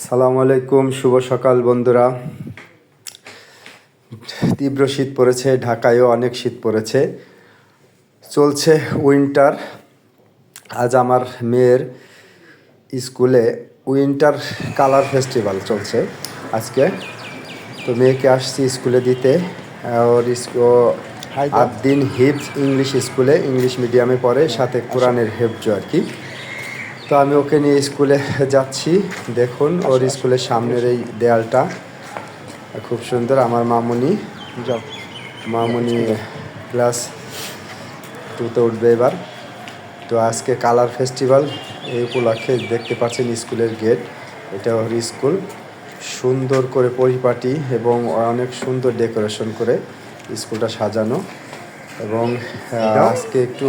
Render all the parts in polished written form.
সালামু আলাইকুম, শুভ সকাল বন্ধুরা। তীব্র শীত পড়েছে, ঢাকায়ও অনেক শীত পড়েছে, চলছে উইন্টার। আজ আমার মেয়ের স্কুলে উইন্টার কালার ফেস্টিভ্যাল চলছে আজকে। তো মেয়েকে আসছি স্কুলে দিতে। ওর 8 দিন হিফজ ইংলিশ স্কুলে, ইংলিশ মিডিয়ামে পড়ে, সাথে কোরআনের হেফজ আর কি। তো আমি ওকে নিয়ে স্কুলে যাচ্ছি। দেখুন ওর স্কুলের সামনের এই দেয়ালটা খুব সুন্দর। আমার মামুনি ক্লাস 2-তে উঠবে এবার। তো আজকে কালার ফেস্টিভ্যাল, এই উপলক্ষে দেখতে পাচ্ছেন স্কুলের গেট, এটা ওর স্কুল। সুন্দর করে পরিপাটি এবং অনেক সুন্দর ডেকোরেশন করে স্কুলটা সাজানো। এবং আজকে একটু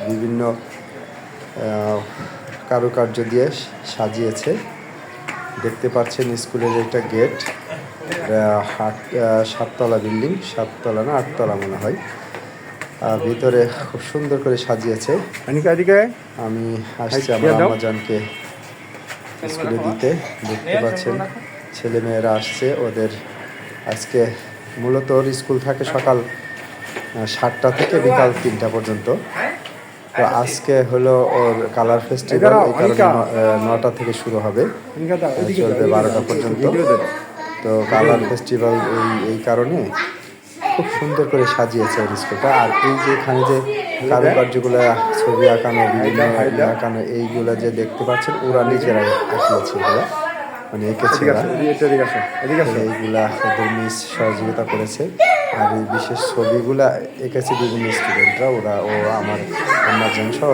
বিভিন্ন কারুকার্য দিয়ে সাজিয়েছে। দেখতে পাচ্ছেন স্কুলের একটা গেট, 7তলা বিল্ডিং, 7তলা না 8তলা মনে হয়। ভিতরে খুব সুন্দর করে সাজিয়েছে। আমি আসছি আমার আম্মাজানকে স্কুলে দিতে। দেখতে পাচ্ছেন ছেলেমেয়েরা আসছে। ওদের আজকে মূলত ওর স্কুল থাকে সকাল 7টা থেকে বিকাল 3টা পর্যন্ত। তো আজকে হলো ওর কালার ফেস্টিভ্যাল, এই কারণে 9টা থেকে শুরু হবে, চলবে 12টা পর্যন্ত। তো কালার ফেস্টিভ্যাল এই কারণে খুব সুন্দর করে সাজিয়েছে ওর স্কুলটা। আর এই যে এখানে যে কারুকার্যগুলো, ছবি আঁকানো, বিভিন্ন আঁকানো, এইগুলো যে দেখতে পাচ্ছেন ওরা নিজেরাই আঁকিয়েছে, ওরা মানে এঁকেছে। এইগুলা ওদের মিস সহযোগিতা করেছে। আর এই বিশেষ ছবিগুলা এঁকেছে বিভিন্ন স্টুডেন্টরা, ও আমার আম্মাজান সহ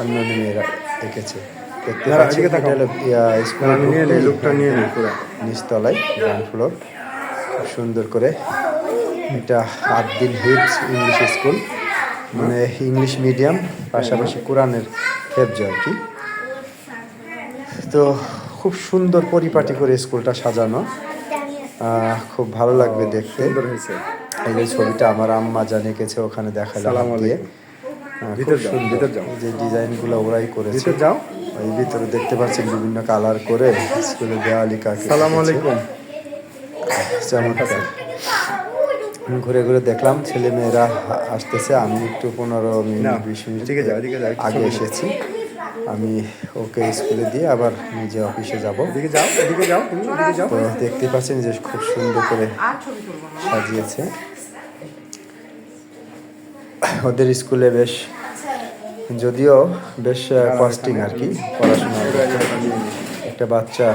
অন্য মেয়েরা এঁকেছে। দেখতে পাচ্ছি নিচতলায় গ্রাউন্ড ফ্লোর, খুব সুন্দর করে। এটা 8 দিন হিফজ ইংলিশ স্কুল, মানে ইংলিশ মিডিয়াম পাশাপাশি কোরআনের হেফজ আর কি। তো খুব সুন্দর পরিপাটি করে স্কুলটা সাজানো, খুব ভালো লাগবে দেখতে। এই যে ছবিটা আমার আম্মা এঁকেছে, ওখানে দেখালাম দিয়ে। যে ডিজাইনগুলো ওরাই করেছে। এই ভিতরে দেখতে পাচ্ছেন বিভিন্ন কালার করে স্কুলের দেওয়ালিকা। চমৎকার। ঘুরে ঘুরে দেখলাম, ছেলে মেয়েরা আসতেছে। আমি একটু 15 মিনিট 20 মিনিট আগে এসেছি। আমি ওকে স্কুলে দিয়ে আবার নিজে অফিসে যাবো। তো দেখতে পাচ্ছেন যে খুব সুন্দর করে সাজিয়েছে ওদের স্কুলে। বেশ, যদিও বেশ কস্টিং আর কি পড়াশোনা। একটা বাচ্চা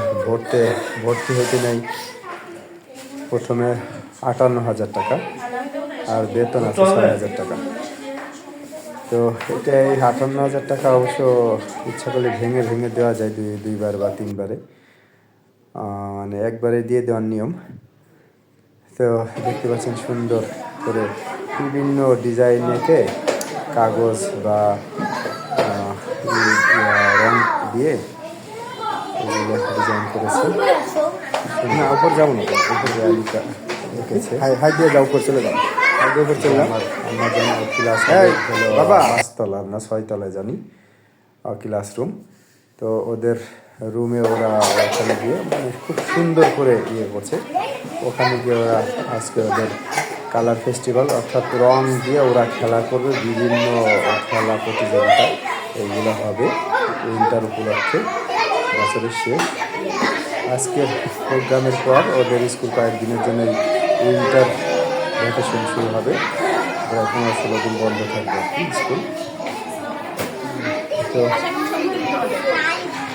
ভর্তি হতে নেই প্রথমে 58,000 টাকা, আর বেতন আছে 6,000 টাকা। তো এটা এই 58,000 টাকা অবশ্য ইচ্ছা করলে ভেঙে দেওয়া যায় দুইবার বা 3বারে, মানে একবারে দিয়ে দেওয়ার নিয়ম। তো দেখতে পাচ্ছেন সুন্দর করে বিভিন্ন ডিজাইন এঁকে কাগজ বা রং দিয়ে এগুলো ডিজাইন করেছে। না, উপর যাবো না, উপর দেয়ালিটা রেখেছে। হাই দিয়ে যাও, উপর চলে যাও, উপর চলে যাও। আমরা জানি ক্লাস হলো 5তলা না 6তলায় জানি ক্লাসরুম। তো ওদের রুমে ওরা ওখানে গিয়ে মানে খুব সুন্দর করে করছে। ওখানে গিয়ে ওরা আজকে ওদের কালার ফেস্টিভ্যাল, অর্থাৎ রং দিয়ে ওরা খেলা করবে, বিভিন্ন খেলা প্রতিযোগিতা এইগুলো হবে উইন্টার উপলক্ষে, বছরের শেষ। আজকের প্রোগ্রামের পর ওদের স্কুল কয়েকদিনের জন্য উইন্টার ভ্যাকেশন শুরু হবে। 15-16 দিন বন্ধ থাকবে স্কুল। তো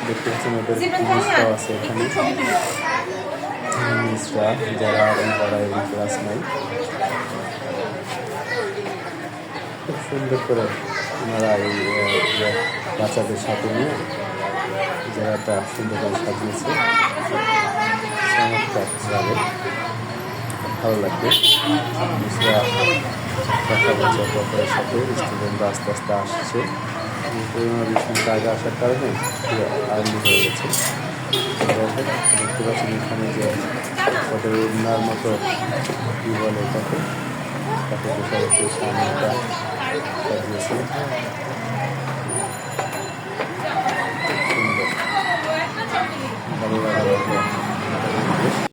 দেখতে পাচ্ছেন ওদের মিসরাও আছে এখানে, মিসরা যারা পড়ায় ক্লাস নাই। খুব সুন্দর করে ওনারা এই বাচ্চাদের সাথে নিয়ে জায়গাটা সুন্দর করে সাজিয়েছে। চমৎকার যাবে, ভালো লাগবে। মিসরা কথা বলছে অপরের সাথে, স্টুডেন্টরা আস্তে আস্তে আসছে। 15-20 মিনিট আগে আসার কারণে আরম্ভ হয়ে গেছে। দেখতে পাচ্ছেন এখানে যে ওদের উন্নার মতো কী বলে এটাকে বসে গেছে, সামনেটা সাজিয়েছে সুন্দর, ভালো লাগে। দেখো